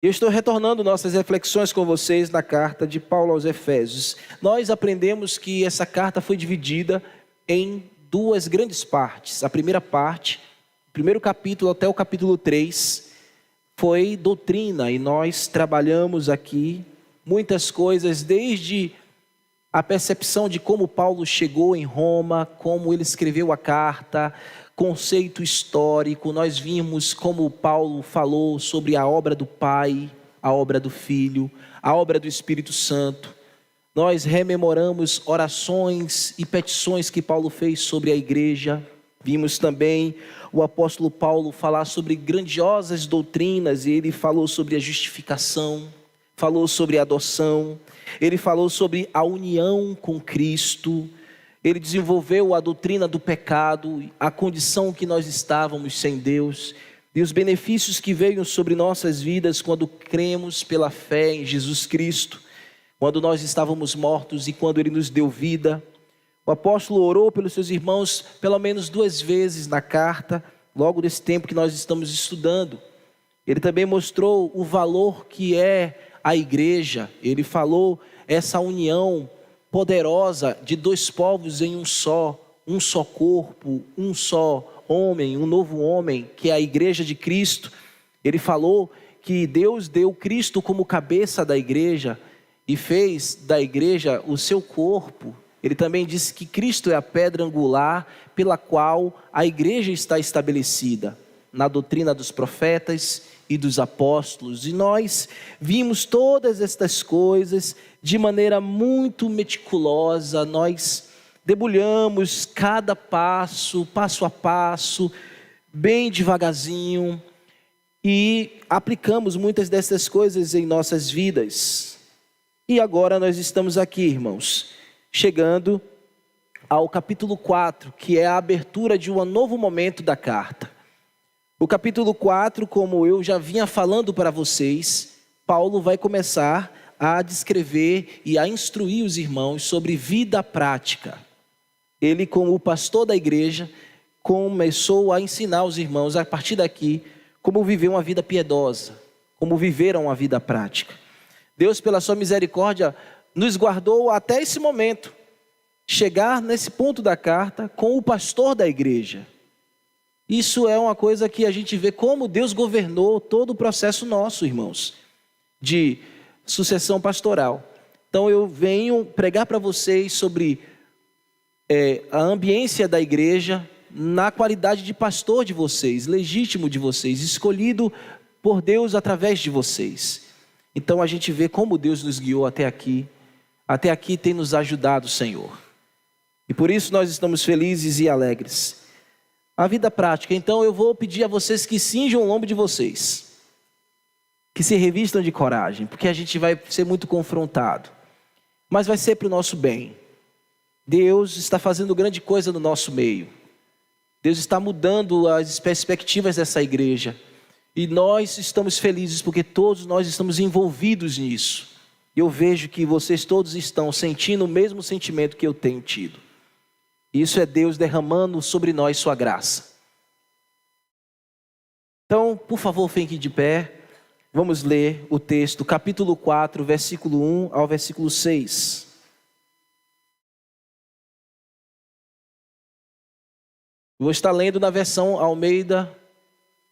Eu estou retornando nossas reflexões com vocês na carta de Paulo aos Efésios. Nós aprendemos que essa carta foi dividida em duas grandes partes. A primeira parte, o primeiro capítulo até o capítulo 3, foi doutrina, e nós trabalhamos aqui muitas coisas, desde a percepção de como Paulo chegou em Roma, como ele escreveu a carta, conceito histórico. Nós vimos como Paulo falou sobre a obra do Pai, a obra do Filho, a obra do Espírito Santo. Nós rememoramos orações e petições que Paulo fez sobre a igreja. Vimos também o apóstolo Paulo falar sobre grandiosas doutrinas, e ele falou sobre a justificação, falou sobre a adoção, ele falou sobre a união com Cristo. Ele desenvolveu a doutrina do pecado, a condição que nós estávamos sem Deus, e os benefícios que veio sobre nossas vidas quando cremos pela fé em Jesus Cristo, quando nós estávamos mortos e quando Ele nos deu vida. O apóstolo orou pelos seus irmãos pelo menos 2 vezes na carta, logo desse tempo que nós estamos estudando. Ele também mostrou o valor que é a igreja. Ele falou essa união poderosa de 2 povos em um só corpo, um só homem, um novo homem, que é a igreja de Cristo. Ele falou que Deus deu Cristo como cabeça da igreja e fez da igreja o seu corpo. Ele também disse que Cristo é a pedra angular pela qual a igreja está estabelecida, na doutrina dos profetas e dos apóstolos. E nós vimos todas estas coisas de maneira muito meticulosa. Nós debulhamos cada passo a passo, bem devagarzinho, e aplicamos muitas dessas coisas em nossas vidas. E agora nós estamos aqui, irmãos, chegando ao capítulo 4, que é a abertura de um novo momento da carta. O capítulo 4, como eu já vinha falando para vocês, Paulo vai começar a descrever e a instruir os irmãos sobre vida prática. Ele, como o pastor da igreja, começou a ensinar os irmãos, a partir daqui, como viver uma vida piedosa, como viver uma vida prática. Deus, pela sua misericórdia, nos guardou até esse momento, chegar nesse ponto da carta com o pastor da igreja. Isso é uma coisa que a gente vê como Deus governou todo o processo nosso, irmãos, de sucessão pastoral. Então eu venho pregar para vocês sobre a ambiência da igreja na qualidade de pastor de vocês, legítimo de vocês, escolhido por Deus através de vocês. Então a gente vê como Deus nos guiou até aqui tem nos ajudado, Senhor. E por isso nós estamos felizes e alegres. A vida prática, então eu vou pedir a vocês que cinjam o lombo de vocês, que se revistam de coragem, porque a gente vai ser muito confrontado, mas vai ser para o nosso bem. Deus está fazendo grande coisa no nosso meio. Deus está mudando as perspectivas dessa igreja, e nós estamos felizes porque todos nós estamos envolvidos nisso. Eu vejo que vocês todos estão sentindo o mesmo sentimento que eu tenho tido. Isso é Deus derramando sobre nós sua graça. Então, por favor, fiquem de pé. Vamos ler o texto, capítulo 4, versículo 1 ao versículo 6. Vou estar lendo na versão Almeida,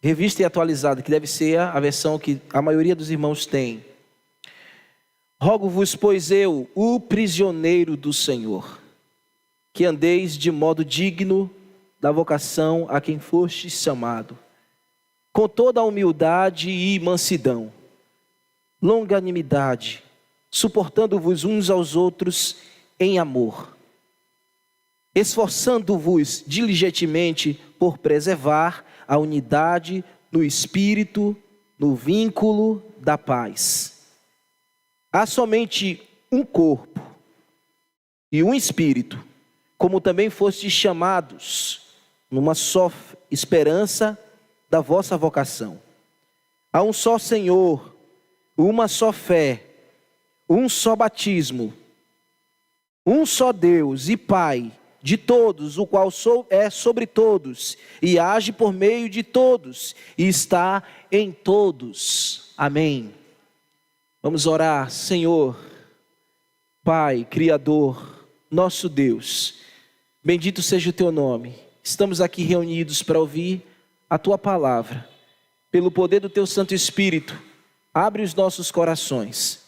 revista e atualizada, que deve ser a versão que a maioria dos irmãos tem. Rogo-vos, pois eu, o prisioneiro do Senhor, que andeis de modo digno da vocação a quem fostes chamado, com toda a humildade e mansidão, longanimidade, suportando-vos uns aos outros em amor, esforçando-vos diligentemente por preservar a unidade no espírito, no vínculo da paz. Há somente um corpo e um espírito, como também fostes chamados numa só esperança da vossa vocação. Há um só Senhor, uma só fé, um só batismo, um só Deus e Pai de todos, o qual é sobre todos e age por meio de todos e está em todos. Amém. Vamos orar. Senhor, Pai, Criador, nosso Deus, bendito seja o Teu nome. Estamos aqui reunidos para ouvir a Tua palavra. Pelo poder do Teu Santo Espírito, abre os nossos corações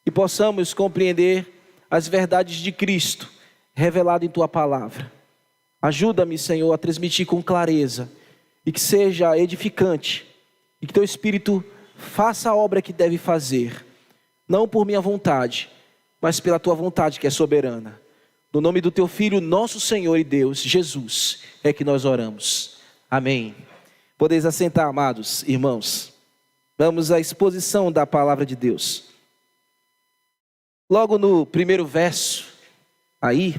e possamos compreender as verdades de Cristo revelado em Tua palavra. Ajuda-me, Senhor, a transmitir com clareza e que seja edificante e que Teu Espírito faça a obra que deve fazer, não por minha vontade, mas pela Tua vontade que é soberana. No nome do Teu Filho, nosso Senhor e Deus, Jesus, é que nós oramos. Amém. Podeis assentar, amados irmãos. Vamos à exposição da palavra de Deus. Logo no primeiro verso, aí,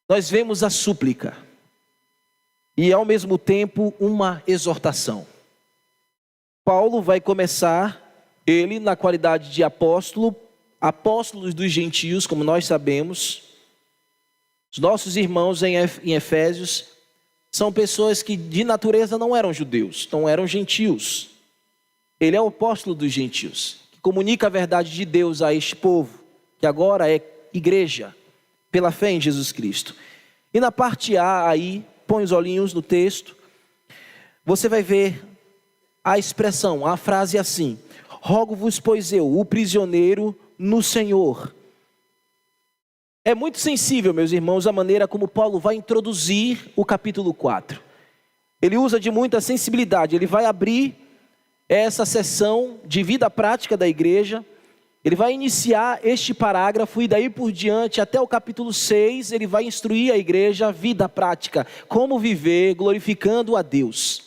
nós vemos a súplica e ao mesmo tempo uma exortação. Paulo vai começar, ele na qualidade de apóstolo, apóstolos dos gentios, como nós sabemos. Os nossos irmãos em Efésios são pessoas que de natureza não eram judeus, não eram gentios. Ele é o apóstolo dos gentios, que comunica a verdade de Deus a este povo, que agora é igreja, pela fé em Jesus Cristo. E na parte A aí, põe os olhinhos no texto, você vai ver a expressão, a frase assim: rogo-vos, pois eu, o prisioneiro no Senhor. É muito sensível, meus irmãos, a maneira como Paulo vai introduzir o capítulo 4. Ele usa de muita sensibilidade, ele vai abrir essa sessão de vida prática da igreja, ele vai iniciar este parágrafo e daí por diante, até o capítulo 6, ele vai instruir a igreja a vida prática, como viver glorificando a Deus.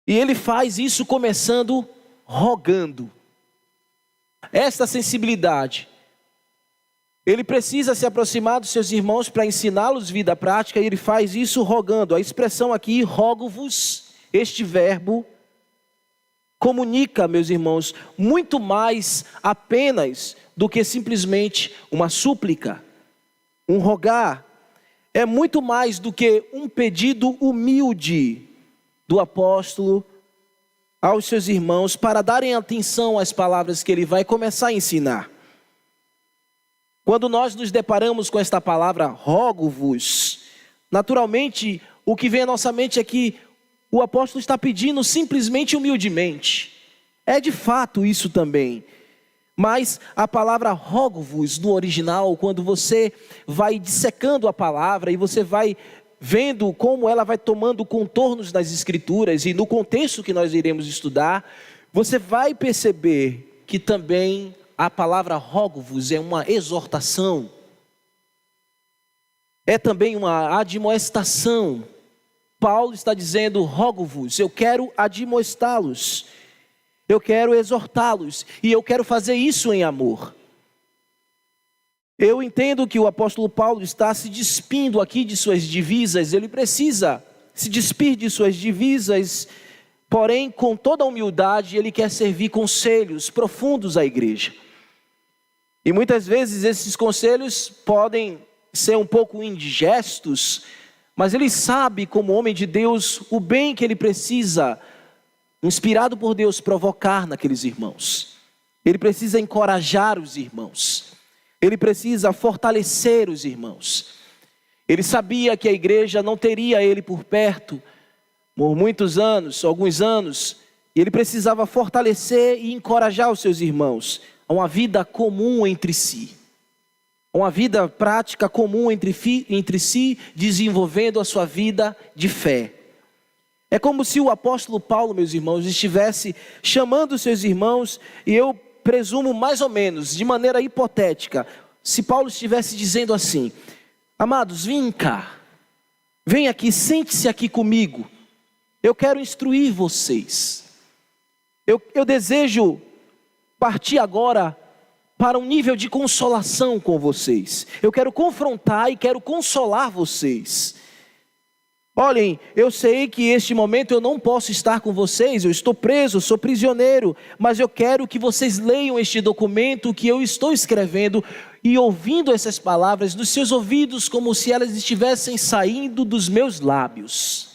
E ele faz isso começando rogando. Esta sensibilidade, ele precisa se aproximar dos seus irmãos para ensiná-los vida prática, e ele faz isso rogando. A expressão aqui, rogo-vos, este verbo, comunica, meus irmãos, muito mais apenas do que simplesmente uma súplica. Um rogar é muito mais do que um pedido humilde do apóstolo aos seus irmãos para darem atenção às palavras que ele vai começar a ensinar. Quando nós nos deparamos com esta palavra, rogo-vos, naturalmente o que vem à nossa mente é que o apóstolo está pedindo simplesmente humildemente. É de fato isso também. Mas a palavra rogo-vos no original, quando você vai dissecando a palavra e você vai vendo como ela vai tomando contornos nas escrituras e no contexto que nós iremos estudar, você vai perceber que também a palavra rogo-vos é uma exortação, é também uma admoestação. Paulo está dizendo, rogo-vos, eu quero admoestá-los, eu quero exortá-los, e eu quero fazer isso em amor. Eu entendo que o apóstolo Paulo está se despindo aqui de suas divisas, ele precisa se despir de suas divisas, porém com toda a humildade ele quer servir conselhos profundos à igreja. E muitas vezes esses conselhos podem ser um pouco indigestos, mas ele sabe, como homem de Deus, o bem que ele precisa, inspirado por Deus, provocar naqueles irmãos. Ele precisa encorajar os irmãos. Ele precisa fortalecer os irmãos. Ele sabia que a igreja não teria ele por perto por muitos anos, alguns anos, e ele precisava fortalecer e encorajar os seus irmãos a uma vida comum entre si. Uma vida prática comum entre si, desenvolvendo a sua vida de fé. É como se o apóstolo Paulo, meus irmãos, estivesse chamando os seus irmãos, e eu presumo mais ou menos, de maneira hipotética, se Paulo estivesse dizendo assim: amados, vem cá, vem aqui, sente-se aqui comigo, eu quero instruir vocês, eu desejo partir agora para um nível de consolação com vocês. Eu quero confrontar e quero consolar vocês. Olhem, eu sei que este momento eu não posso estar com vocês, eu estou preso, sou prisioneiro, mas eu quero que vocês leiam este documento que eu estou escrevendo e ouvindo essas palavras nos seus ouvidos como se elas estivessem saindo dos meus lábios.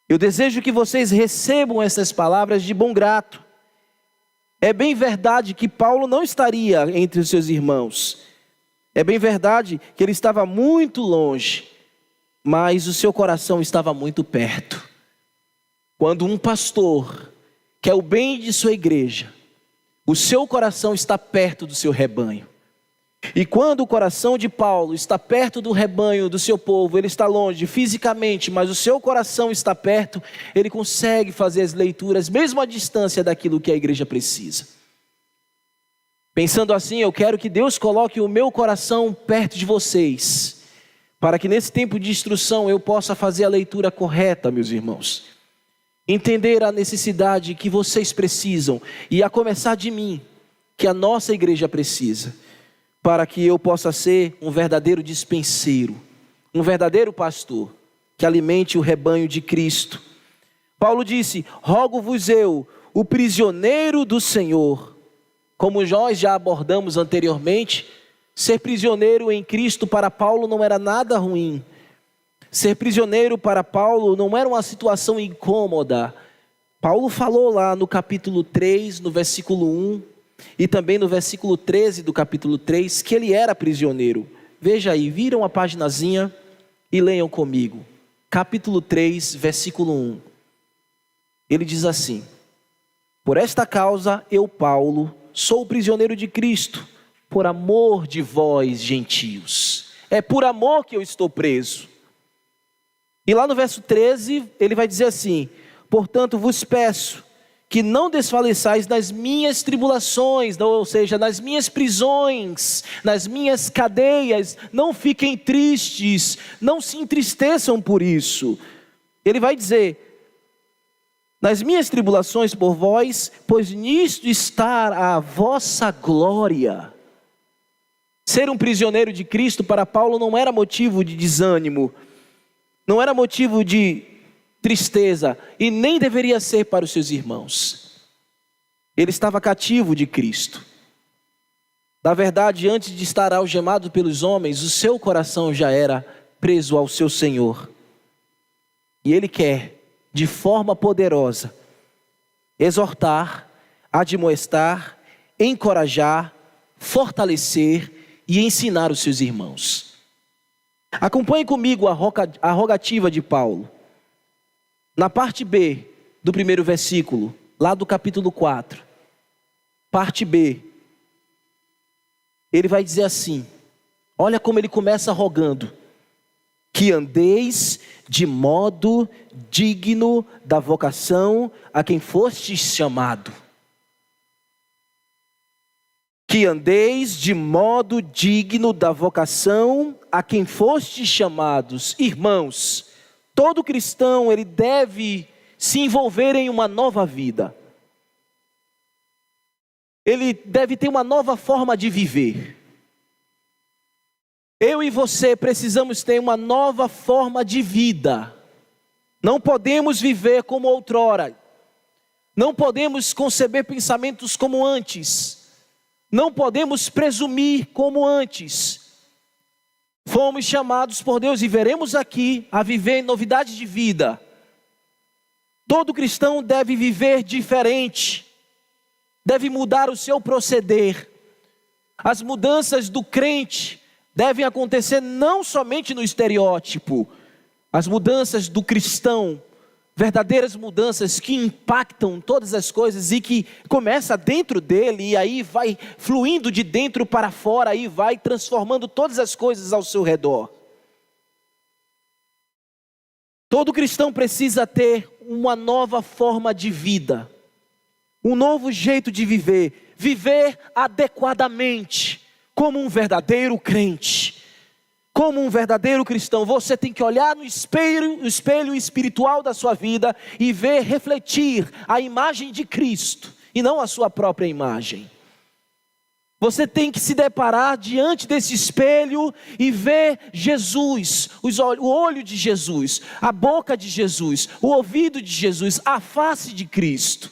Eu desejo que vocês recebam essas palavras de bom grado. É bem verdade que Paulo não estaria entre os seus irmãos. É bem verdade que ele estava muito longe, mas o seu coração estava muito perto. Quando um pastor quer o bem de sua igreja, o seu coração está perto do seu rebanho. E quando o coração de Paulo está perto do rebanho do seu povo, ele está longe fisicamente, mas o seu coração está perto, ele consegue fazer as leituras, mesmo à distância daquilo que a igreja precisa. Pensando assim, eu quero que Deus coloque o meu coração perto de vocês, para que nesse tempo de instrução eu possa fazer a leitura correta, meus irmãos. Entender a necessidade que vocês precisam, e a começar de mim, que a nossa igreja precisa, para que eu possa ser um verdadeiro dispenseiro, um verdadeiro pastor, que alimente o rebanho de Cristo. Paulo disse: rogo-vos eu, o prisioneiro do Senhor. Como nós já abordamos anteriormente, ser prisioneiro em Cristo para Paulo não era nada ruim. Ser prisioneiro para Paulo não era uma situação incômoda. Paulo falou lá no capítulo 3, no versículo 1, e também no versículo 13 do capítulo 3, que ele era prisioneiro. Veja aí, viram a paginazinha e leiam comigo. Capítulo 3, versículo 1. Ele diz assim: por esta causa eu, Paulo, sou prisioneiro de Cristo, por amor de vós, gentios. É por amor que eu estou preso. E lá no verso 13, ele vai dizer assim: portanto vos peço que não desfaleçais nas minhas tribulações, ou seja, nas minhas prisões, nas minhas cadeias, não fiquem tristes, não se entristeçam por isso. Ele vai dizer: nas minhas tribulações por vós, pois nisto está a vossa glória. Ser um prisioneiro de Cristo para Paulo não era motivo de desânimo, não era motivo de tristeza, e nem deveria ser para os seus irmãos. Ele estava cativo de Cristo. Na verdade, antes de estar algemado pelos homens, o seu coração já era preso ao seu Senhor. E ele quer, de forma poderosa, exortar, admoestar, encorajar, fortalecer e ensinar os seus irmãos. Acompanhe comigo a rogativa de Paulo. Na parte B do primeiro versículo, lá do capítulo 4, parte B, ele vai dizer assim, olha como ele começa rogando: que andeis de modo digno da vocação a quem fostes chamado. Que andeis de modo digno da vocação a quem fostes chamados. Irmãos, todo cristão, ele deve se envolver em uma nova vida. Ele deve ter uma nova forma de viver. Eu e você precisamos ter uma nova forma de vida. Não podemos viver como outrora. Não podemos conceber pensamentos como antes. Não podemos presumir como antes. Fomos chamados por Deus e veremos aqui a viver em novidade de vida. Todo cristão deve viver diferente, deve mudar o seu proceder. As mudanças do crente devem acontecer não somente no estereótipo, as mudanças do cristão, verdadeiras mudanças que impactam todas as coisas e que começa dentro dele e aí vai fluindo de dentro para fora e vai transformando todas as coisas ao seu redor. Todo cristão precisa ter uma nova forma de vida, um novo jeito de viver, viver adequadamente, como um verdadeiro crente. Como um verdadeiro cristão, você tem que olhar no espelho espiritual da sua vida e ver, refletir a imagem de Cristo e não a sua própria imagem. Você tem que se deparar diante desse espelho e ver Jesus, o olho de Jesus, a boca de Jesus, o ouvido de Jesus, a face de Cristo.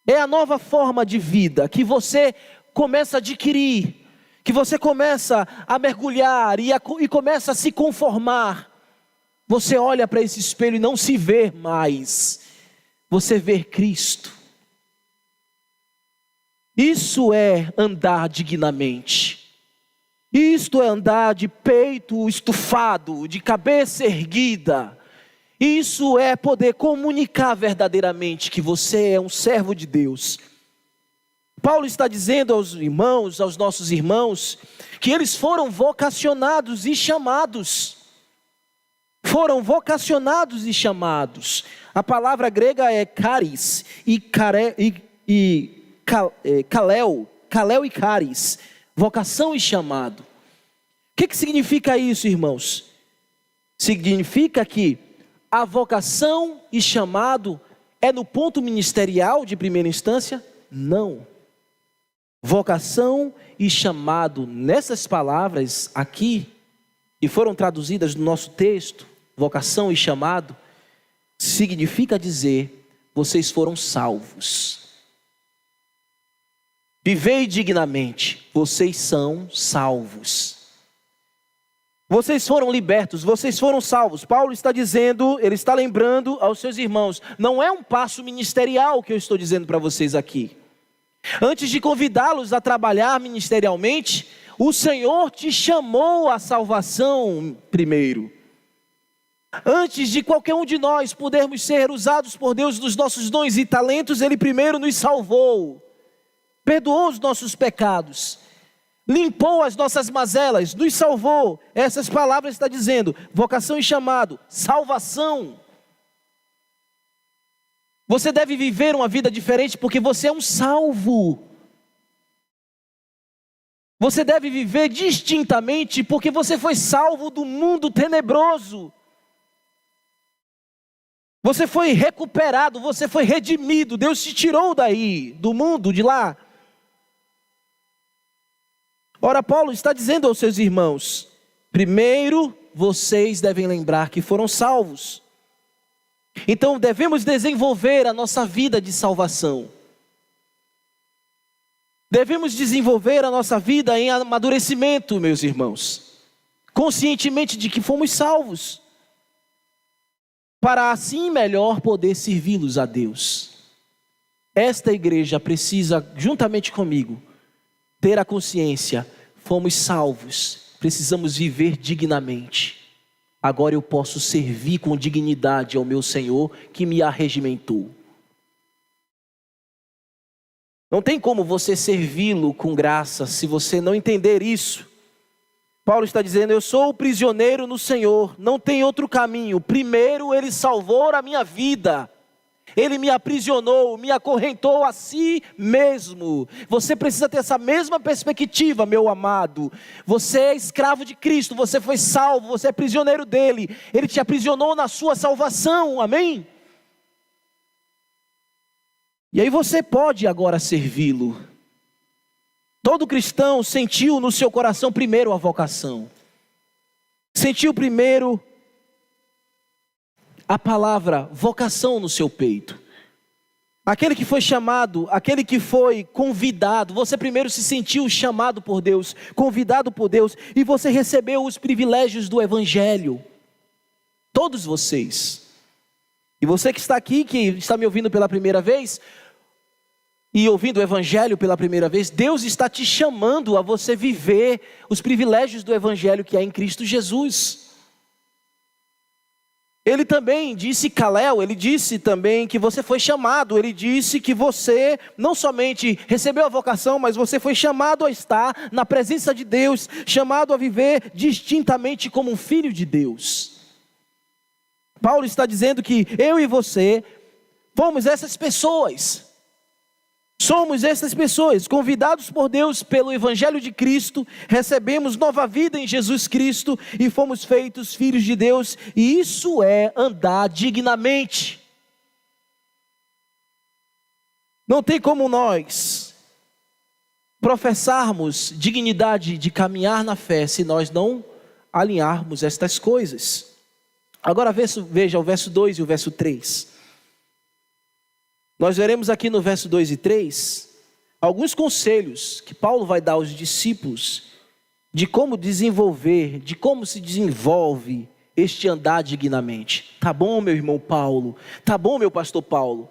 É a nova forma de vida que você começa a adquirir, que você começa a mergulhar e começa a se conformar. Você olha para esse espelho e não se vê mais, você vê Cristo. Isso é andar dignamente. Isto é andar de peito estufado, de cabeça erguida. Isso é poder comunicar verdadeiramente que você é um servo de Deus. Paulo está dizendo aos irmãos, aos nossos irmãos, que eles foram vocacionados e chamados. Foram vocacionados e chamados. A palavra grega é charis kaleo e charis, vocação e chamado. O que significa isso, irmãos? Significa que a vocação e chamado é no ponto ministerial de primeira instância? Não. Vocação e chamado, nessas palavras aqui, e foram traduzidas no nosso texto, vocação e chamado, significa dizer, vocês foram salvos. Vivei dignamente, vocês são salvos. Vocês foram libertos, vocês foram salvos. Paulo está dizendo, ele está lembrando aos seus irmãos, não é um passo ministerial que eu estou dizendo para vocês aqui. Antes de convidá-los a trabalhar ministerialmente, o Senhor te chamou à salvação primeiro. Antes de qualquer um de nós podermos ser usados por Deus nos nossos dons e talentos, Ele primeiro nos salvou, perdoou os nossos pecados, limpou as nossas mazelas, nos salvou. Essas palavras está dizendo, vocação e chamado, salvação. Você deve viver uma vida diferente porque você é um salvo. Você deve viver distintamente porque você foi salvo do mundo tenebroso. Você foi recuperado, você foi redimido. Deus te tirou daí, do mundo, de lá. Ora, Paulo está dizendo aos seus irmãos, primeiro vocês devem lembrar que foram salvos. Então devemos desenvolver a nossa vida de salvação. Devemos desenvolver a nossa vida em amadurecimento, meus irmãos. Conscientemente de que fomos salvos. Para assim melhor poder servi-los a Deus. Esta igreja precisa, juntamente comigo, ter a consciência, fomos salvos, precisamos viver dignamente. Agora eu posso servir com dignidade ao meu Senhor que me arregimentou. Não tem como você servi-lo com graça se você não entender isso. Paulo está dizendo, eu sou o prisioneiro no Senhor, não tem outro caminho. Primeiro Ele salvou a minha vida. Ele me aprisionou, me acorrentou a si mesmo. Você precisa ter essa mesma perspectiva, meu amado. Você é escravo de Cristo, você foi salvo, você é prisioneiro dele. Ele te aprisionou na sua salvação, amém? E aí você pode agora servi-lo. Todo cristão sentiu no seu coração primeiro a vocação. Sentiu primeiro a palavra vocação no seu peito. Aquele que foi chamado, aquele que foi convidado, você primeiro se sentiu chamado por Deus, convidado por Deus, e você recebeu os privilégios do Evangelho. Todos vocês. E você que está aqui, que está me ouvindo pela primeira vez, e ouvindo o Evangelho pela primeira vez, Deus está te chamando a você viver os privilégios do Evangelho que há em Cristo Jesus. Ele também disse, Kaleo, ele disse também que você foi chamado, ele disse que você não somente recebeu a vocação, mas você foi chamado a estar na presença de Deus, chamado a viver distintamente como um filho de Deus. Paulo está dizendo que eu e você fomos essas pessoas. Somos essas pessoas, convidados por Deus pelo Evangelho de Cristo, recebemos nova vida em Jesus Cristo e fomos feitos filhos de Deus, e isso é andar dignamente. Não tem como nós professarmos dignidade de caminhar na fé se nós não alinharmos estas coisas. Agora veja o verso 2 e o verso 3. Nós veremos aqui no verso 2 e 3, alguns conselhos que Paulo vai dar aos discípulos, de como desenvolver, de como se desenvolve este andar dignamente. Tá bom, meu irmão Paulo, tá bom, meu pastor Paulo,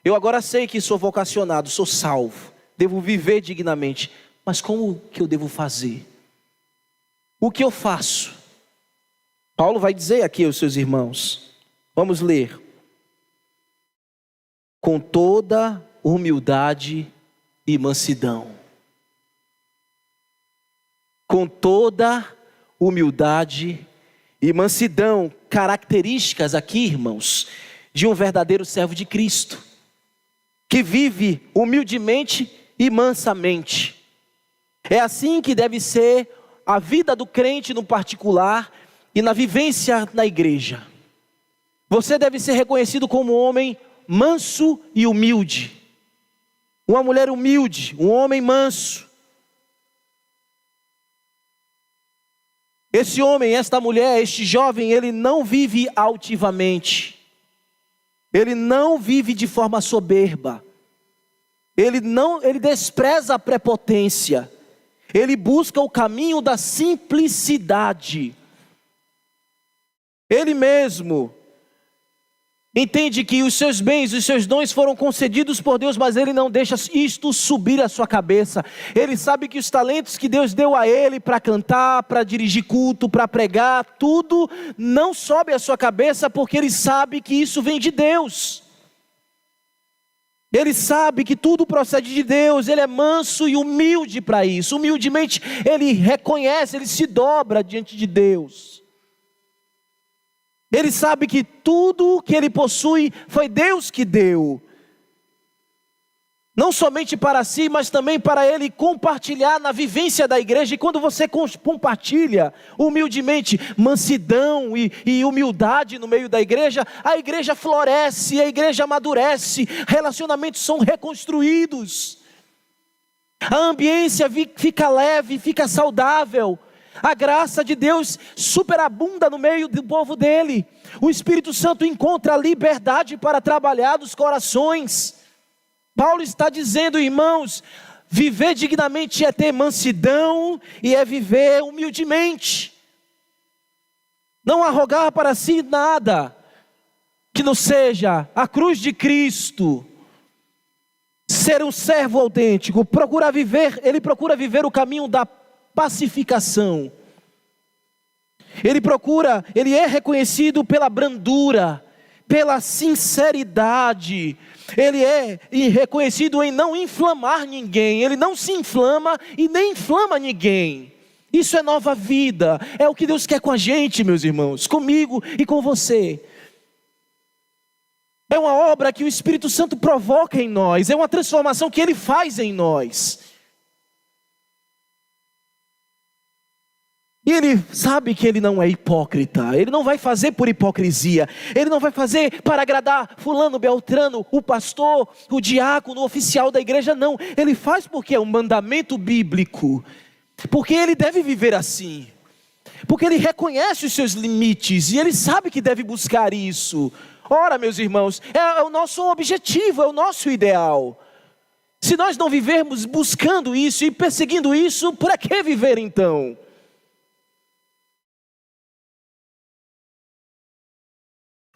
eu agora sei que sou vocacionado, sou salvo, devo viver dignamente. Mas como que eu devo fazer? O que eu faço? Paulo vai dizer aqui aos seus irmãos. Vamos ler. Com toda humildade e mansidão. Com toda humildade e mansidão. Características aqui, irmãos, de um verdadeiro servo de Cristo. Que vive humildemente e mansamente. É assim que deve ser a vida do crente no particular e na vivência na igreja. Você deve ser reconhecido como um homem manso e humilde. Uma mulher humilde, um homem manso. Esse homem, esta mulher, este jovem, ele não vive altivamente. Ele não vive de forma soberba. Ele despreza a prepotência. Ele busca o caminho da simplicidade. Ele mesmo entende que os seus bens, os seus dons foram concedidos por Deus, mas ele não deixa isto subir a sua cabeça. Ele sabe que os talentos que Deus deu a ele para cantar, para dirigir culto, para pregar, tudo não sobe a sua cabeça, porque ele sabe que isso vem de Deus. Ele sabe que tudo procede de Deus. Ele é manso e humilde para isso. Humildemente ele reconhece, ele se dobra diante de Deus. Ele sabe que tudo que ele possui foi Deus que deu. Não somente para si, mas também para ele compartilhar na vivência da igreja. E quando você compartilha humildemente mansidão e humildade no meio da igreja, a igreja floresce, a igreja amadurece, relacionamentos são reconstruídos. A ambiência fica leve, fica saudável. A graça de Deus superabunda no meio do povo dele. O Espírito Santo encontra liberdade para trabalhar nos corações. Paulo está dizendo, irmãos, viver dignamente é ter mansidão e é viver humildemente. Não arrogar para si nada que não seja a cruz de Cristo. Ser um servo autêntico, ele procura viver o caminho da pacificação. Ele é reconhecido pela brandura, pela sinceridade. Ele é reconhecido em não inflamar ninguém. Ele não se inflama e nem inflama ninguém. Isso é nova vida. É o que Deus quer com a gente, meus irmãos, comigo e com você. É uma obra que o Espírito Santo provoca em nós. É uma transformação que Ele faz em nós. E ele sabe que ele não é hipócrita. Ele não vai fazer por hipocrisia. Ele não vai fazer para agradar fulano, beltrano, o pastor, o diácono, o oficial da igreja. Não, ele faz porque é um mandamento bíblico. Porque ele deve viver assim. Porque ele reconhece os seus limites e ele sabe que deve buscar isso. Ora, meus irmãos, é o nosso objetivo, é o nosso ideal. Se nós não vivermos buscando isso e perseguindo isso, para que viver então?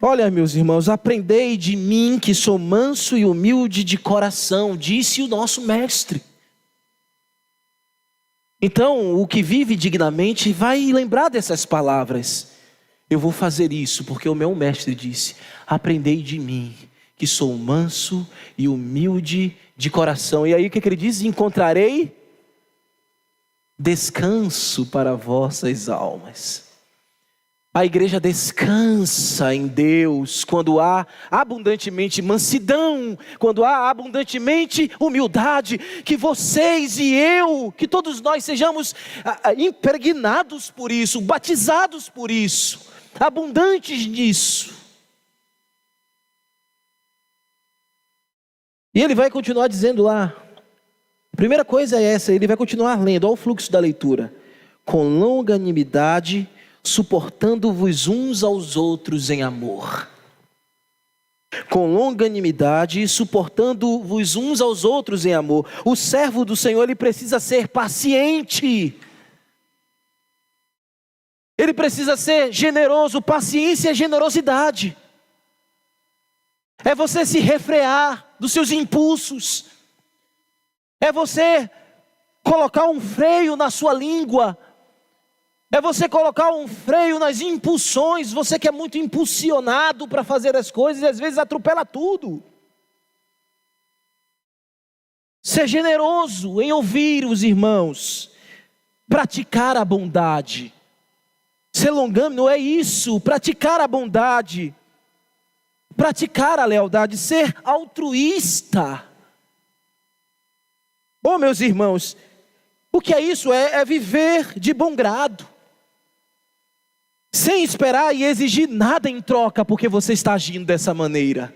Olha, meus irmãos, aprendei de mim que sou manso e humilde de coração, disse o nosso mestre. Então, o que vive dignamente vai lembrar dessas palavras. Eu vou fazer isso porque o meu mestre disse: aprendei de mim que sou manso e humilde de coração. E aí o que ele diz? Encontrarei descanso para vossas almas. A igreja descansa em Deus quando há abundantemente mansidão, quando há abundantemente humildade, que vocês e eu, que todos nós sejamos impregnados por isso, batizados por isso, abundantes nisso. E ele vai continuar dizendo lá, a primeira coisa é essa, ele vai continuar lendo, olha o fluxo da leitura. Com longanimidade, suportando-vos uns aos outros em amor. Com longanimidade, suportando-vos uns aos outros em amor. O servo do Senhor, ele precisa ser paciente. Ele precisa ser generoso. Paciência é generosidade. É você se refrear dos seus impulsos. É você colocar um freio na sua língua. É você colocar um freio nas impulsões. Você que é muito impulsionado para fazer as coisas e às vezes atropela tudo. Ser generoso em ouvir os irmãos. Praticar a bondade. Ser longânimo é isso. Praticar a bondade. Praticar a lealdade. Ser altruísta. Oh, meus irmãos, o que é isso? É viver de bom grado. Sem esperar e exigir nada em troca, porque você está agindo dessa maneira.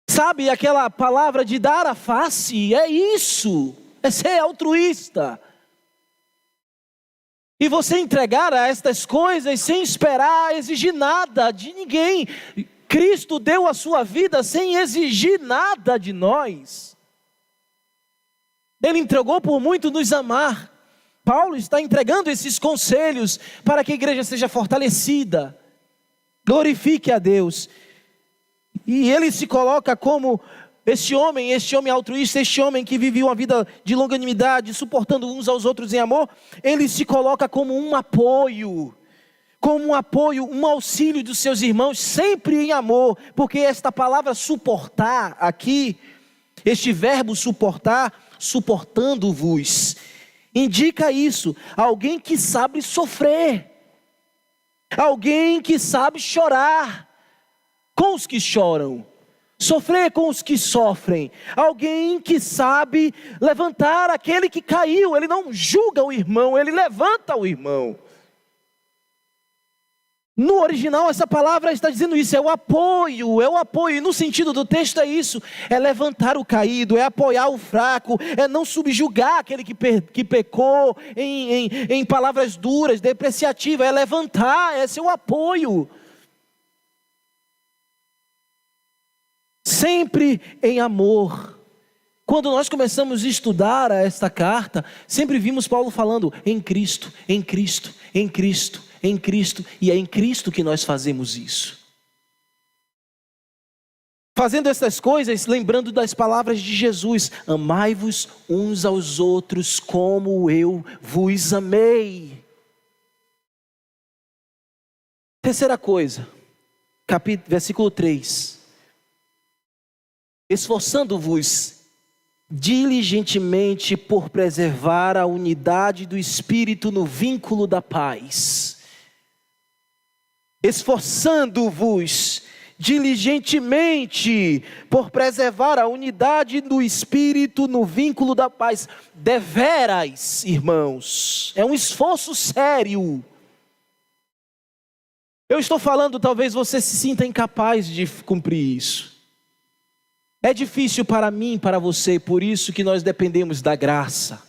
Sabe aquela palavra de dar a face? É isso, é ser altruísta. E você entregar a estas coisas sem esperar, exigir nada de ninguém. Cristo deu a sua vida sem exigir nada de nós. Ele entregou por muito nos amar. Paulo está entregando esses conselhos para que a igreja seja fortalecida. Glorifique a Deus. E ele se coloca como este homem altruísta, este homem que vivia uma vida de longanimidade, suportando uns aos outros em amor. Ele se coloca como um apoio, um auxílio dos seus irmãos, sempre em amor. Porque esta palavra suportar aqui, este verbo suportar, suportando-vos, indica isso, alguém que sabe sofrer, alguém que sabe chorar com os que choram, sofrer com os que sofrem, alguém que sabe levantar aquele que caiu. Ele não julga o irmão, ele levanta o irmão. No original essa palavra está dizendo isso, é o apoio, e no sentido do texto é isso, é levantar o caído, é apoiar o fraco, é não subjugar aquele que pecou em palavras duras, depreciativas, é levantar, é seu apoio. Sempre em amor. Quando nós começamos a estudar esta carta, sempre vimos Paulo falando em Cristo, em Cristo, em Cristo, em Cristo, e é em Cristo que nós fazemos isso. Fazendo essas coisas, lembrando das palavras de Jesus: amai-vos uns aos outros como eu vos amei. Terceira coisa, versículo 3. Esforçando-vos diligentemente por preservar a unidade do Espírito no vínculo da paz. Esforçando-vos diligentemente por preservar a unidade do Espírito no vínculo da paz. Deveras, irmãos, é um esforço sério. Eu estou falando, talvez você se sinta incapaz de cumprir isso. É difícil para mim, para você, por isso que nós dependemos da graça.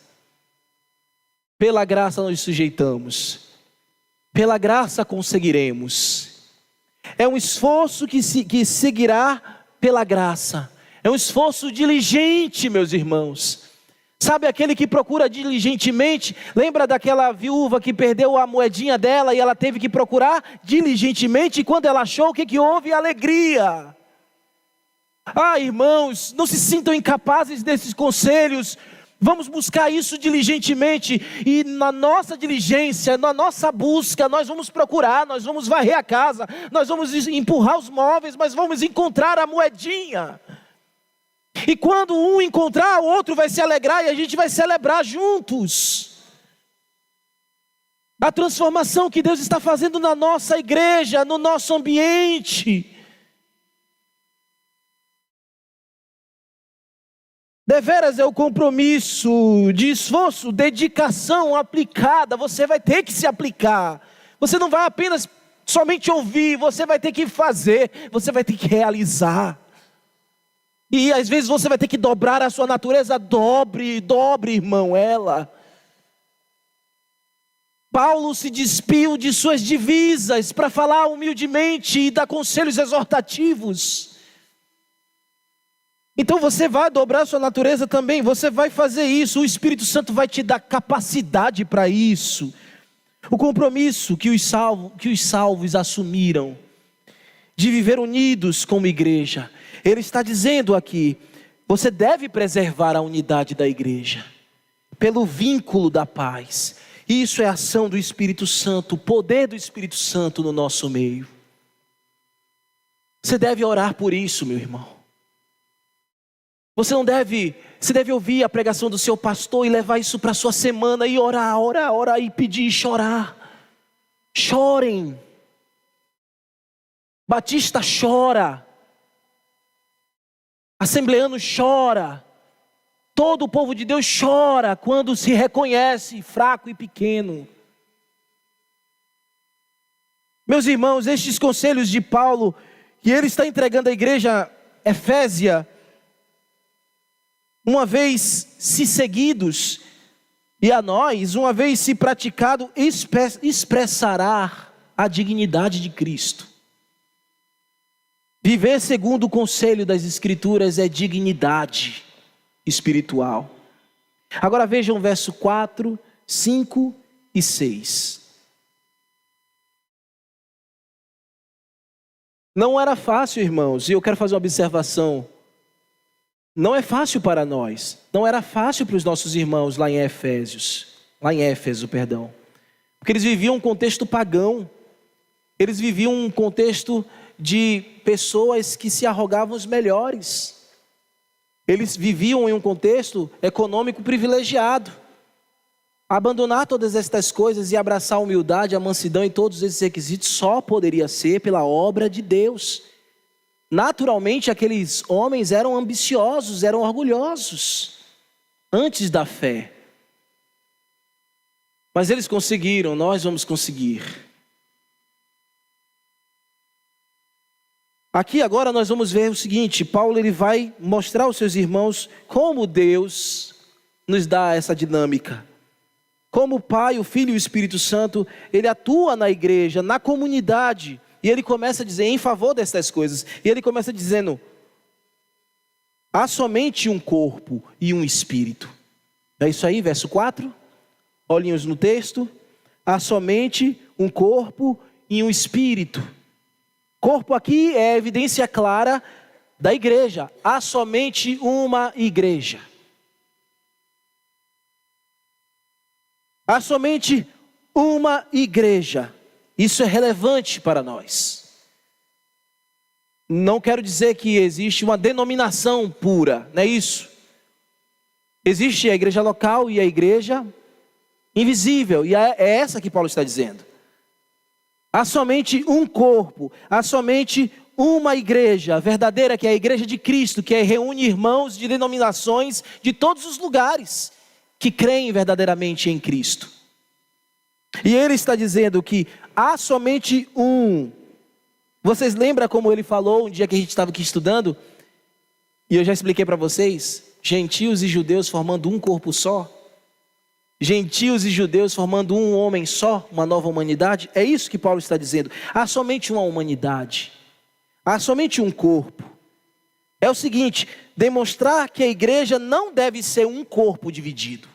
Pela graça nós sujeitamos. Pela graça conseguiremos. É um esforço que seguirá pela graça. É um esforço diligente, meus irmãos. Sabe aquele que procura diligentemente? Lembra daquela viúva que perdeu a moedinha dela e ela teve que procurar diligentemente? E quando ela achou, o que houve? Alegria. Ah, irmãos, não se sintam incapazes desses conselhos. Vamos buscar isso diligentemente. E na nossa diligência, na nossa busca, nós vamos procurar, nós vamos varrer a casa, nós vamos empurrar os móveis, mas vamos encontrar a moedinha. E quando um encontrar, o outro vai se alegrar e a gente vai celebrar juntos a transformação que Deus está fazendo na nossa igreja, no nosso ambiente. Deveras é o compromisso de esforço, dedicação aplicada. Você vai ter que se aplicar. Você não vai apenas somente ouvir, você vai ter que fazer, você vai ter que realizar. E às vezes você vai ter que dobrar a sua natureza. Dobre, irmão, ela. Paulo se despiu de suas divisas para falar humildemente e dar conselhos exortativos. Então você vai dobrar sua natureza também, você vai fazer isso, o Espírito Santo vai te dar capacidade para isso. O compromisso que os salvos assumiram, de viver unidos como igreja. Ele está dizendo aqui, Você deve preservar a unidade da igreja, pelo vínculo da paz. Isso é a ação do Espírito Santo, o poder do Espírito Santo no nosso meio. Você deve orar por isso, meu irmão. Você deve ouvir a pregação do seu pastor e levar isso para a sua semana e orar e pedir e chorar. Chorem. Batista chora. Assembleano chora. Todo o povo de Deus chora quando se reconhece fraco e pequeno. Meus irmãos, estes conselhos de Paulo, que ele está entregando à igreja efésia, uma vez se seguidos, e a nós, uma vez se praticado, expressará a dignidade de Cristo. Viver segundo o conselho das Escrituras é dignidade espiritual. Agora vejam o verso 4, 5 e 6. Não era fácil, irmãos, e eu quero fazer uma observação. Não é fácil para nós. Não era fácil para os nossos irmãos lá em Éfeso, porque eles viviam um contexto pagão. Eles viviam um contexto de pessoas que se arrogavam os melhores. Eles viviam em um contexto econômico privilegiado. Abandonar todas estas coisas e abraçar a humildade, a mansidão e todos esses requisitos só poderia ser pela obra de Deus. Naturalmente, aqueles homens eram ambiciosos, eram orgulhosos, antes da fé. Mas eles conseguiram, nós vamos conseguir. Aqui agora nós vamos ver o seguinte: Paulo ele vai mostrar aos seus irmãos como Deus nos dá essa dinâmica. Como o Pai, o Filho e o Espírito Santo, ele atua na igreja, na comunidade. E ele começa a dizer em favor destas coisas. E ele começa dizendo: há somente um corpo e um espírito. É isso aí, verso 4. Olhinhos no texto. Há somente um corpo e um espírito. Corpo aqui é a evidência clara da igreja. Há somente uma igreja. Há somente uma igreja. Isso é relevante para nós. Não quero dizer que existe uma denominação pura, não é isso? Existe a igreja local e a igreja invisível, e é essa que Paulo está dizendo. Há somente um corpo, há somente uma igreja verdadeira, que é a igreja de Cristo, que reúne irmãos de denominações de todos os lugares, que creem verdadeiramente em Cristo. E ele está dizendo que há somente um. Vocês lembram como ele falou um dia que a gente estava aqui estudando? E eu já expliquei para vocês, gentios e judeus formando um corpo só. Gentios e judeus formando um homem só, uma nova humanidade. É isso que Paulo está dizendo. Há somente uma humanidade. Há somente um corpo. É o seguinte: demonstrar que a igreja não deve ser um corpo dividido.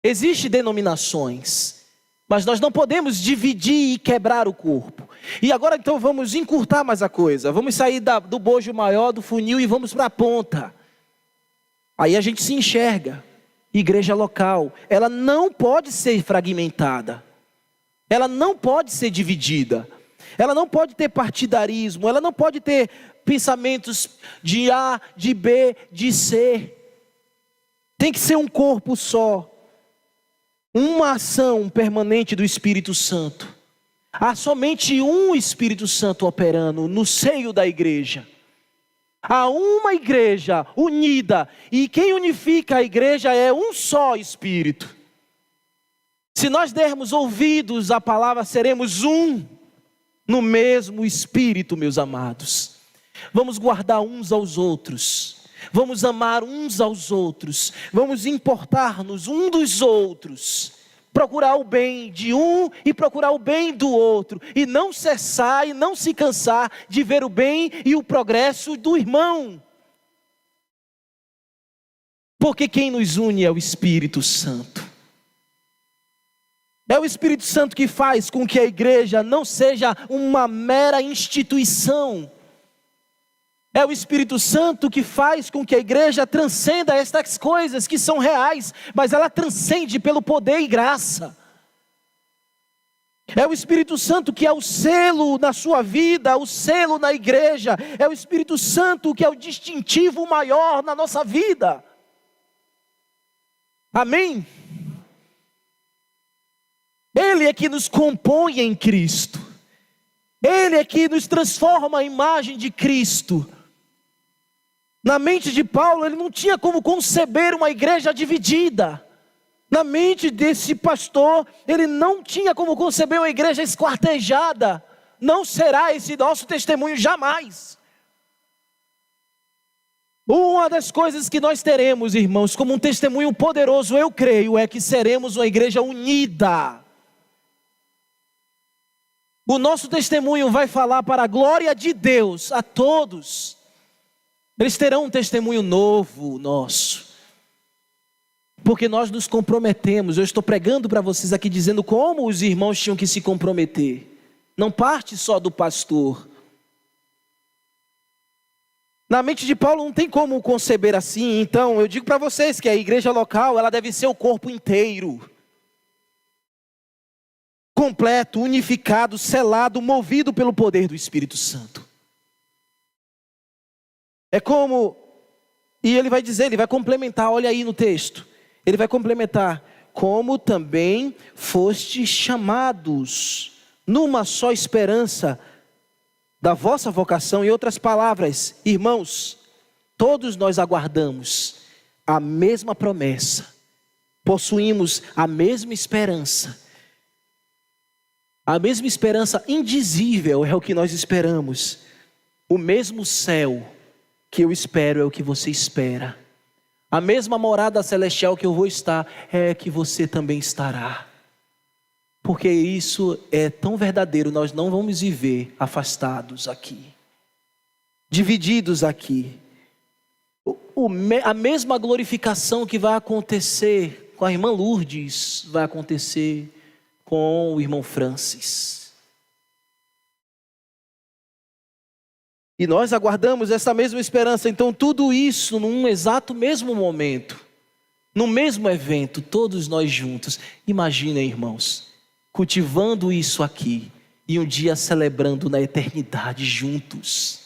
Existem denominações, mas nós não podemos dividir e quebrar o corpo. E agora então vamos encurtar mais a coisa. Vamos sair do bojo maior, do funil, e vamos para a ponta. Aí a gente se enxerga. Igreja local, ela não pode ser fragmentada. Ela não pode ser dividida. Ela não pode ter partidarismo. Ela não pode ter pensamentos de A, de B, de C. Tem que ser um corpo só. Uma ação permanente do Espírito Santo. Há somente um Espírito Santo operando no seio da igreja. Há uma igreja unida, e quem unifica a igreja é um só Espírito. Se nós dermos ouvidos à palavra, seremos um no mesmo Espírito, meus amados. Vamos guardar uns aos outros, vamos amar uns aos outros, vamos importar-nos um dos outros, procurar o bem de um e procurar o bem do outro, e não cessar e não se cansar de ver o bem e o progresso do irmão. Porque quem nos une é o Espírito Santo. É o Espírito Santo que faz com que a igreja não seja uma mera instituição. É o Espírito Santo que faz com que a igreja transcenda estas coisas que são reais, mas ela transcende pelo poder e graça. É o Espírito Santo que é o selo na sua vida, o selo na igreja. É o Espírito Santo que é o distintivo maior na nossa vida. Amém? Ele é que nos compõe em Cristo. Ele é que nos transforma à imagem de Cristo. Na mente de Paulo, ele não tinha como conceber uma igreja dividida. Na mente desse pastor, ele não tinha como conceber uma igreja esquartejada. Não será esse nosso testemunho jamais. Uma das coisas que nós teremos, irmãos, como um testemunho poderoso, eu creio, é que seremos uma igreja unida. O nosso testemunho vai falar para a glória de Deus a todos. Eles terão um testemunho novo nosso. Porque nós nos comprometemos. Eu estou pregando para vocês aqui dizendo como os irmãos tinham que se comprometer. Não parte só do pastor. Na mente de Paulo não tem como conceber assim. Então eu digo para vocês que a igreja local, ela deve ser o corpo inteiro. Completo, unificado, selado, movido pelo poder do Espírito Santo. É como, e ele vai dizer, ele vai complementar, olha aí no texto. Ele vai complementar, como também fostes chamados numa só esperança da vossa vocação. Em outras palavras, irmãos, todos nós aguardamos a mesma promessa, possuímos a mesma esperança indizível é o que nós esperamos. O mesmo céu que eu espero é o que você espera. A mesma morada celestial que eu vou estar é que você também estará. Porque isso é tão verdadeiro, nós não vamos viver afastados aqui, divididos aqui. A mesma glorificação que vai acontecer com a irmã Lourdes, vai acontecer com o irmão Francis. E nós aguardamos essa mesma esperança. Então tudo isso num exato mesmo momento, no mesmo evento, todos nós juntos. Imaginem, irmãos, cultivando isso aqui e um dia celebrando na eternidade juntos.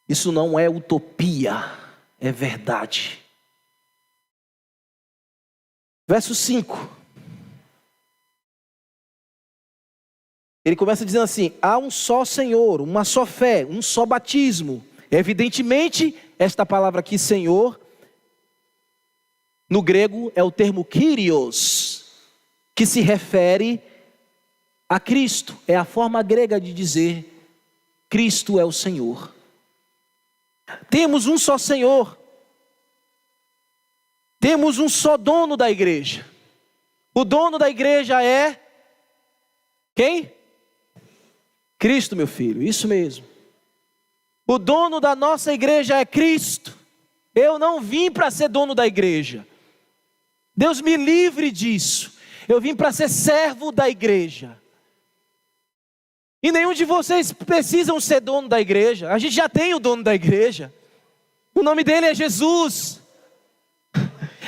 Isso não é utopia, é verdade. Verso 5. Ele começa dizendo assim: há um só Senhor, uma só fé, um só batismo. Evidentemente, esta palavra aqui, Senhor, no grego é o termo Kyrios, que se refere a Cristo. É a forma grega de dizer Cristo é o Senhor. Temos um só Senhor. Temos um só dono da igreja. O dono da igreja é quem? Cristo, meu filho, isso mesmo. O dono da nossa igreja é Cristo. Eu não vim para ser dono da igreja. Deus me livre disso. Eu vim para ser servo da igreja. E nenhum de vocês precisam ser dono da igreja. A gente já tem o dono da igreja. O nome dele é Jesus.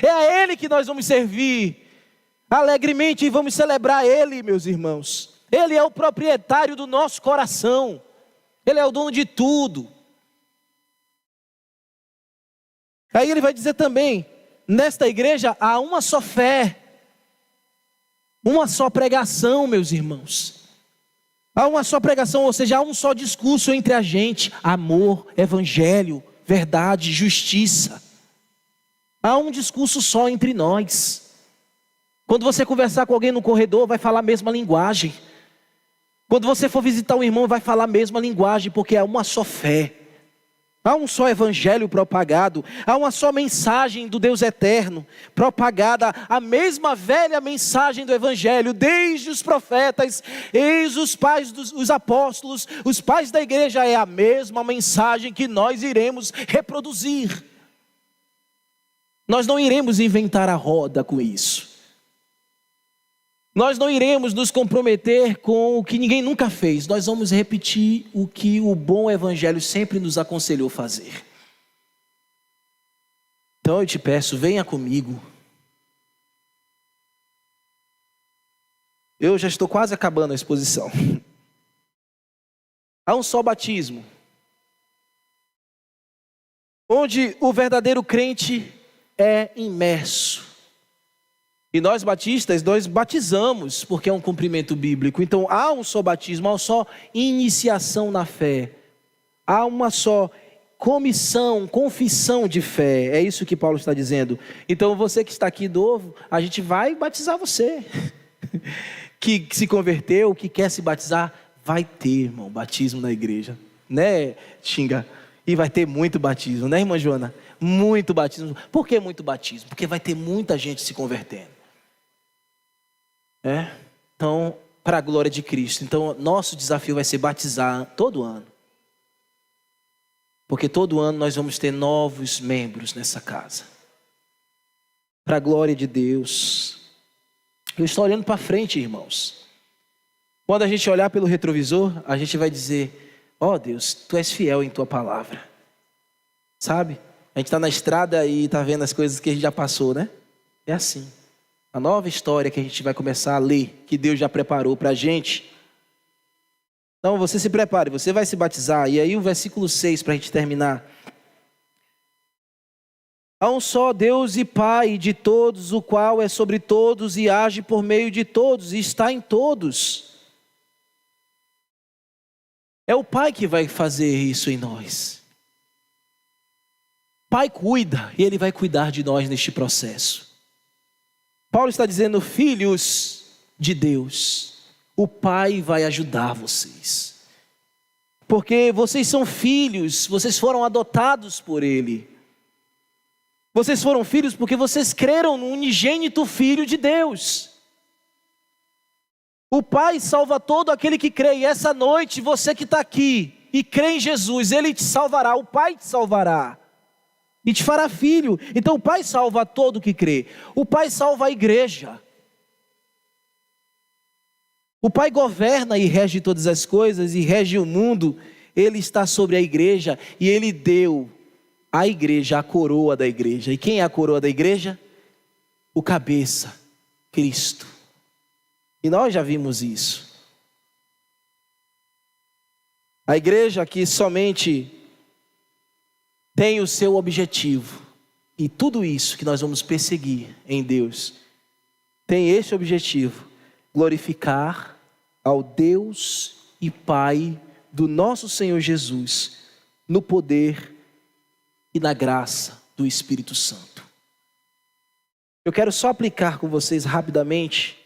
É a Ele que nós vamos servir alegremente e vamos celebrar Ele, meus irmãos. Ele é o proprietário do nosso coração. Ele é o dono de tudo. Aí ele vai dizer também, nesta igreja há uma só fé, uma só pregação, meus irmãos. Há uma só pregação, ou seja, há um só discurso entre a gente: amor, evangelho, verdade, justiça. Há um discurso só entre nós. Quando você conversar com alguém no corredor, vai falar a mesma linguagem. Quando você for visitar um irmão, vai falar a mesma linguagem, porque há uma só fé. Há um só evangelho propagado, há uma só mensagem do Deus eterno propagada, a mesma velha mensagem do evangelho, desde os profetas, eis os pais dos apóstolos, os pais da igreja, é a mesma mensagem que nós iremos reproduzir. Nós não iremos inventar a roda com isso. Nós não iremos nos comprometer com o que ninguém nunca fez. Nós vamos repetir o que o bom evangelho sempre nos aconselhou fazer. Então eu te peço, venha comigo. Eu já estou quase acabando a exposição. Há um só batismo, onde o verdadeiro crente é imerso. E nós batistas, nós batizamos, porque é um cumprimento bíblico. Então há um só batismo, há uma só iniciação na fé. Há uma só confissão de fé. É isso que Paulo está dizendo. Então você que está aqui novo, a gente vai batizar você. Que se converteu, que quer se batizar, vai ter, irmão, batismo na igreja. Né, Xinga? E vai ter muito batismo, né, irmã Joana? Muito batismo. Por que muito batismo? Porque vai ter muita gente se convertendo. Então, para a glória de Cristo. Então, nosso desafio vai ser batizar todo ano. Porque todo ano nós vamos ter novos membros nessa casa. Para a glória de Deus. Eu estou olhando para frente, irmãos. Quando a gente olhar pelo retrovisor, a gente vai dizer: ó Deus, Tu és fiel em Tua palavra. Sabe? A gente está na estrada e está vendo as coisas que a gente já passou, né? É assim. A nova história que a gente vai começar a ler, que Deus já preparou para a gente. Então você se prepare, você vai se batizar. E aí o versículo 6 para a gente terminar. Há um só Deus e Pai de todos, o qual é sobre todos e age por meio de todos e está em todos. É o Pai que vai fazer isso em nós. Pai cuida e Ele vai cuidar de nós neste processo. Paulo está dizendo: filhos de Deus, o Pai vai ajudar vocês. Porque vocês são filhos, vocês foram adotados por Ele. Vocês foram filhos porque vocês creram no unigênito Filho de Deus. O Pai salva todo aquele que crê. E essa noite, você que está aqui e crê em Jesus, Ele te salvará, o Pai te salvará. E te fará filho. Então o Pai salva todo que crê. O Pai salva a igreja. O Pai governa e rege todas as coisas e rege o mundo. Ele está sobre a igreja e Ele deu à igreja a coroa da igreja. E quem é a coroa da igreja? O cabeça, Cristo. E nós já vimos isso. A igreja que somente tem o seu objetivo, e tudo isso que nós vamos perseguir em Deus, tem esse objetivo: glorificar ao Deus e Pai do nosso Senhor Jesus, no poder e na graça do Espírito Santo. Eu quero só aplicar com vocês rapidamente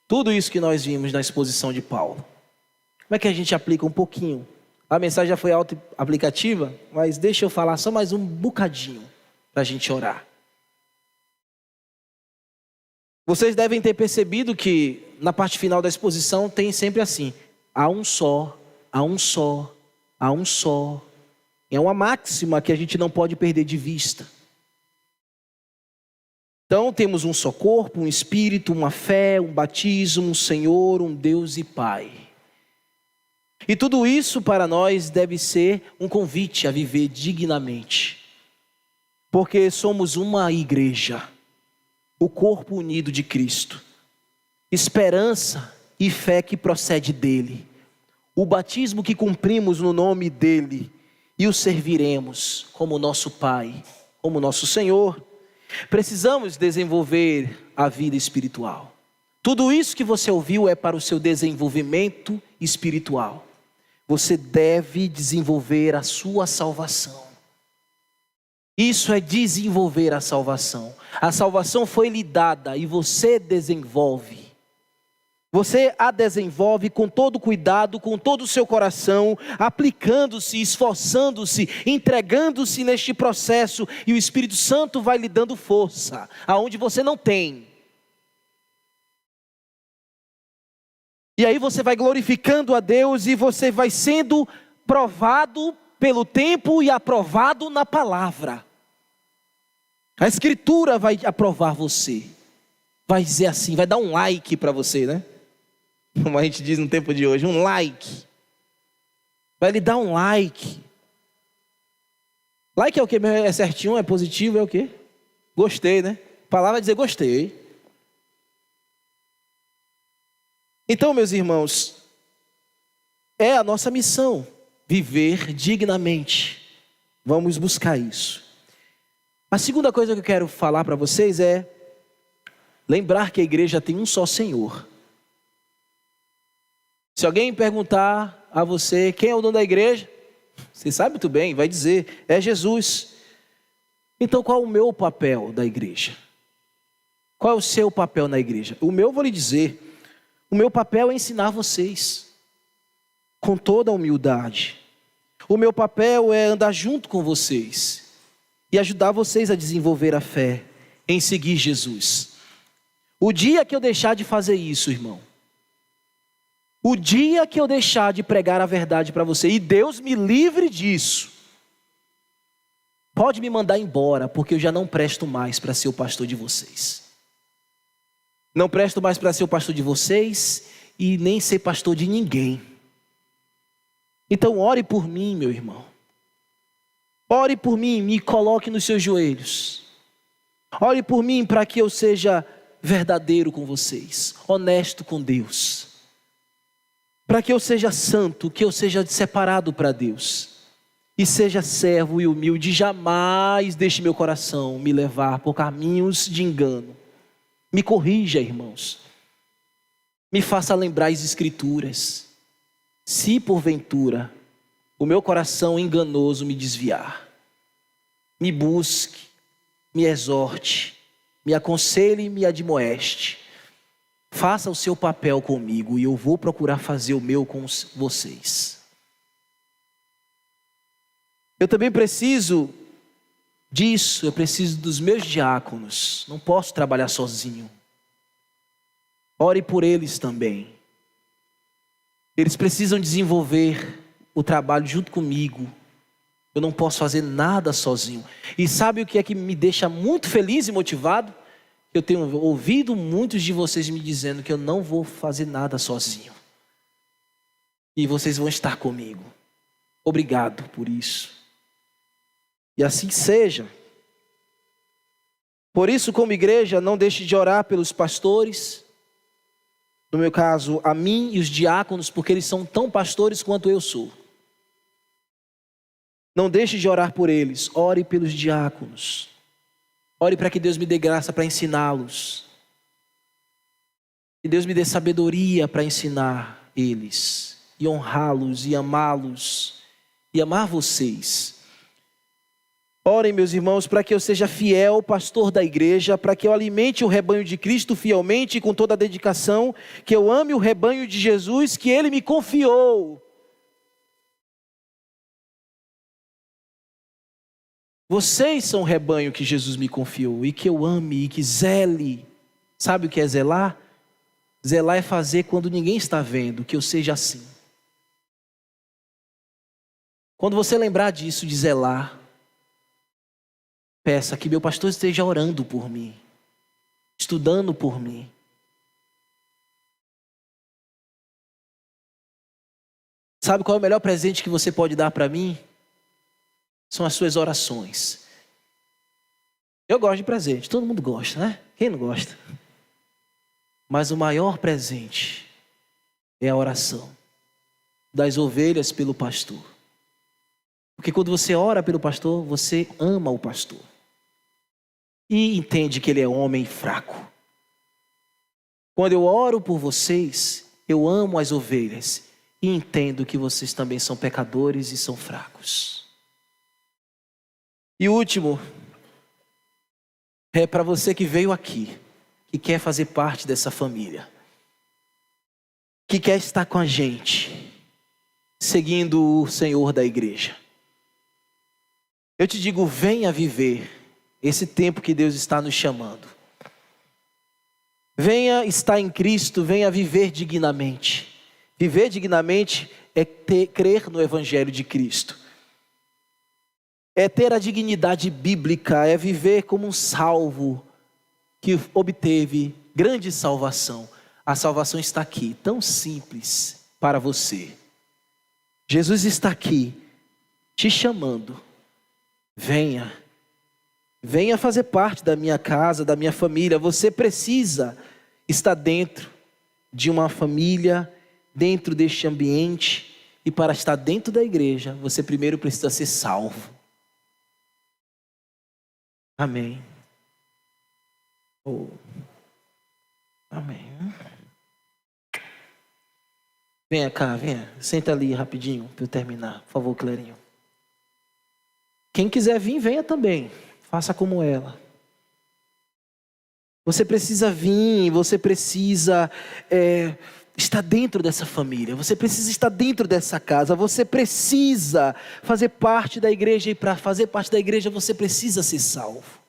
tudo isso que nós vimos na exposição de Paulo. Como é que a gente aplica um pouquinho? A mensagem já foi auto-aplicativa, mas deixa eu falar só mais um bocadinho para a gente orar. Vocês devem ter percebido que na parte final da exposição tem sempre assim: há um só, há um só, há um só. É uma máxima que a gente não pode perder de vista. Então temos um só corpo, um espírito, uma fé, um batismo, um Senhor, um Deus e Pai. E tudo isso para nós deve ser um convite a viver dignamente. Porque somos uma igreja, o corpo unido de Cristo. Esperança e fé que procede dele. O batismo que cumprimos no nome dele. E o serviremos como nosso Pai, como nosso Senhor. Precisamos desenvolver a vida espiritual. Tudo isso que você ouviu é para o seu desenvolvimento espiritual. Você deve desenvolver a sua salvação. Isso é desenvolver a salvação. A salvação foi lhe dada e você desenvolve. Você a desenvolve com todo cuidado, com todo o seu coração, aplicando-se, esforçando-se, entregando-se neste processo. E o Espírito Santo vai lhe dando força, aonde você não tem. E aí você vai glorificando a Deus e você vai sendo provado pelo tempo e aprovado na palavra. A Escritura vai aprovar você. vai dizer assim, vai dar um like para você, né? Como a gente diz no tempo de hoje, um like. Vai lhe dar um like. Like é o que? É certinho, é positivo, é o quê? Gostei, né? A palavra é dizer gostei. Então, meus irmãos, é a nossa missão viver dignamente. Vamos buscar isso. A segunda coisa que eu quero falar para vocês é lembrar que a igreja tem um só Senhor. Se alguém perguntar a você quem é o dono da igreja, você sabe muito bem, vai dizer, é Jesus. Então qual é o meu papel da igreja? Qual é o seu papel na igreja? O meu, vou lhe dizer, o meu papel é ensinar vocês, com toda a humildade. O meu papel é andar junto com vocês e ajudar vocês a desenvolver a fé em seguir Jesus. O dia que eu deixar de fazer isso, irmão, o dia que eu deixar de pregar a verdade para você, e Deus me livre disso, pode me mandar embora, porque eu já não presto mais para ser o pastor de vocês. Não presto mais para ser o pastor de vocês e nem ser pastor de ninguém. Então ore por mim, meu irmão. Ore por mim, me coloque nos seus joelhos. Ore por mim para que eu seja verdadeiro com vocês, honesto com Deus. Para que eu seja santo, que eu seja separado para Deus. E seja servo e humilde, jamais deixe meu coração me levar por caminhos de engano. Me corrija, irmãos. Me faça lembrar as Escrituras. Se porventura o meu coração enganoso me desviar, me busque, me exorte, me aconselhe e me admoeste. Faça o seu papel comigo e eu vou procurar fazer o meu com vocês. Eu também preciso disso, eu preciso dos meus diáconos. Não posso trabalhar sozinho. Ore por eles também. Eles precisam desenvolver o trabalho junto comigo. Eu não posso fazer nada sozinho. E sabe o que é que me deixa muito feliz e motivado? Eu tenho ouvido muitos de vocês me dizendo que eu não vou fazer nada sozinho. E vocês vão estar comigo. Obrigado por isso. E assim seja. Por isso, como igreja, não deixe de orar pelos pastores. No meu caso, a mim e os diáconos, porque eles são tão pastores quanto eu sou. Não deixe de orar por eles. Ore pelos diáconos. Ore para que Deus me dê graça para ensiná-los. Que Deus me dê sabedoria para ensinar eles. E honrá-los e amá-los. E amar vocês. Orem, meus irmãos, para que eu seja fiel pastor da igreja, para que eu alimente o rebanho de Cristo fielmente e com toda a dedicação, que eu ame o rebanho de Jesus que Ele me confiou. Vocês são o rebanho que Jesus me confiou e que eu ame e que zele. Sabe o que é zelar? Zelar é fazer quando ninguém está vendo, que eu seja assim. Quando você lembrar disso, de zelar, peça que meu pastor esteja orando por mim, estudando por mim. Sabe qual é o melhor presente que você pode dar para mim? São as suas orações. Eu gosto de presente, todo mundo gosta, né? Quem não gosta? Mas o maior presente é a oração das ovelhas pelo pastor. Porque quando você ora pelo pastor, você ama o pastor. E entende que ele é homem fraco. Quando eu oro por vocês, eu amo as ovelhas e entendo que vocês também são pecadores e são fracos. E o último é para você que veio aqui, que quer fazer parte dessa família, que quer estar com a gente, seguindo o Senhor da igreja. Eu te digo, venha viver esse tempo que Deus está nos chamando. Venha estar em Cristo, venha viver dignamente. Viver dignamente é crer no Evangelho de Cristo. É ter a dignidade bíblica, é viver como um salvo que obteve grande salvação. A salvação está aqui, tão simples para você. Jesus está aqui, te chamando. Venha fazer parte da minha casa, da minha família. Você precisa estar dentro de uma família, dentro deste ambiente. E para estar dentro da igreja, você primeiro precisa ser salvo. Amém. Oh. Amém. Venha cá, venha. Senta ali rapidinho para eu terminar. Por favor, Clerinho. Quem quiser vir, venha também. Faça como ela. Você precisa vir, você precisa estar dentro dessa família. Você precisa estar dentro dessa casa. Você precisa fazer parte da igreja. E para fazer parte da igreja, você precisa ser salvo.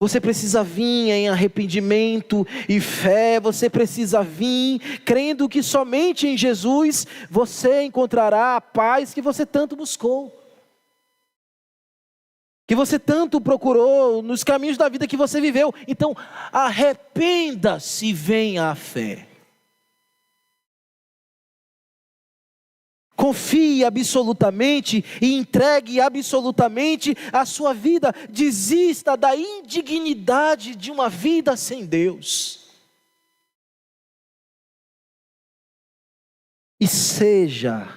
Você precisa vir em arrependimento e fé. Você precisa vir crendo que somente em Jesus você encontrará a paz que você tanto buscou, que você tanto procurou nos caminhos da vida que você viveu. Então, arrependa-se e venha à fé. Confie absolutamente e entregue absolutamente a sua vida. Desista da indignidade de uma vida sem Deus. E seja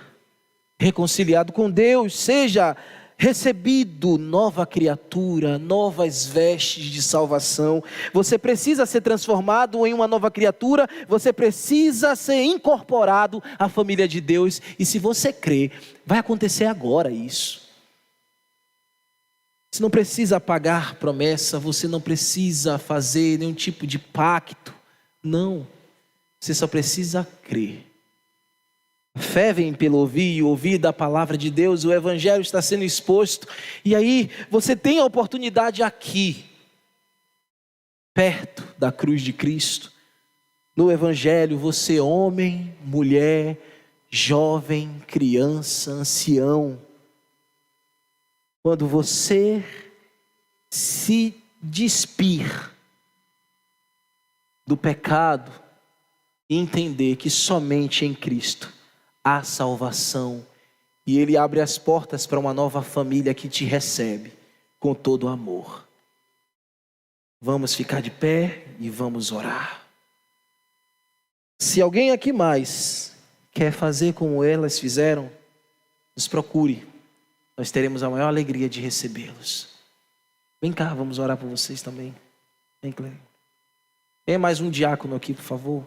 reconciliado com Deus, seja recebido nova criatura, novas vestes de salvação. Você precisa ser transformado em uma nova criatura, você precisa ser incorporado à família de Deus. E se você crê, vai acontecer agora isso. Você não precisa pagar promessa, você não precisa fazer nenhum tipo de pacto, não. Você só precisa crer. A fé vem pelo ouvir e ouvir da palavra de Deus. O evangelho está sendo exposto. E aí você tem a oportunidade aqui, perto da cruz de Cristo. No evangelho você, homem, mulher, jovem, criança, ancião, quando você se despir do pecado e entender que somente em Cristo há salvação, e Ele abre as portas para uma nova família que te recebe com todo amor. Vamos ficar de pé e vamos orar. Se alguém aqui mais quer fazer como elas fizeram, nos procure. Nós teremos a maior alegria de recebê-los. Vem cá, vamos orar por vocês também. Vem, Cleide. Tem mais um diácono aqui, por favor.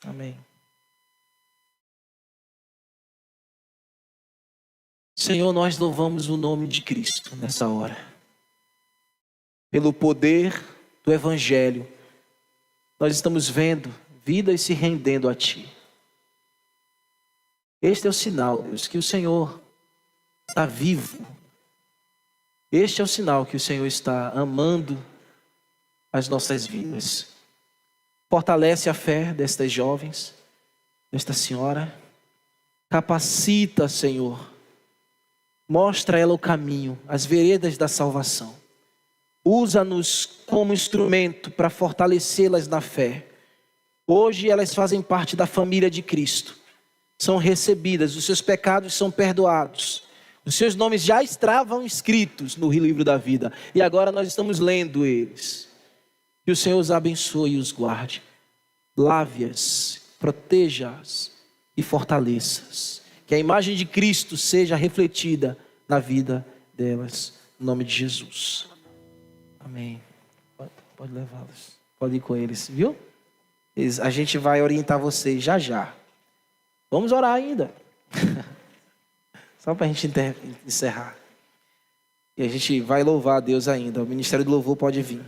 Amém. Senhor, nós louvamos o nome de Cristo nessa hora. Pelo poder do Evangelho, nós estamos vendo vidas se rendendo a Ti. Este é o sinal, Deus, que o Senhor está vivo. Este é o sinal que o Senhor está amando as nossas vidas. Fortalece a fé destas jovens, desta senhora. Capacita, Senhor. Mostra a ela o caminho, as veredas da salvação. Usa-nos como instrumento para fortalecê-las na fé. Hoje elas fazem parte da família de Cristo. São recebidas, os seus pecados são perdoados. Os seus nomes já estavam escritos no livro da vida. E agora nós estamos lendo eles. Que o Senhor os abençoe e os guarde. Lave-as, proteja-as e fortaleça-as. Que a imagem de Cristo seja refletida na vida delas. Em nome de Jesus. Amém. Pode levá-los. Pode ir com eles, viu? A gente vai orientar vocês já já. Vamos orar ainda. Só para a gente encerrar. E a gente vai louvar a Deus ainda. O Ministério do Louvor pode vir.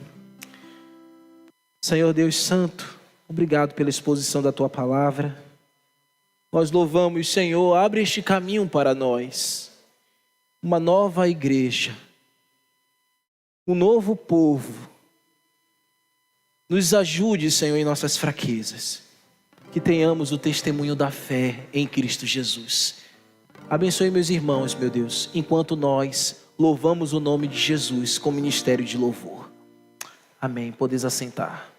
Senhor Deus Santo, obrigado pela exposição da Tua palavra. Nós louvamos, Senhor, abre este caminho para nós. Uma nova igreja. Um novo povo. Nos ajude, Senhor, em nossas fraquezas. Que tenhamos o testemunho da fé em Cristo Jesus. Abençoe meus irmãos, meu Deus, enquanto nós louvamos o nome de Jesus com ministério de louvor. Amém. Podeis assentar.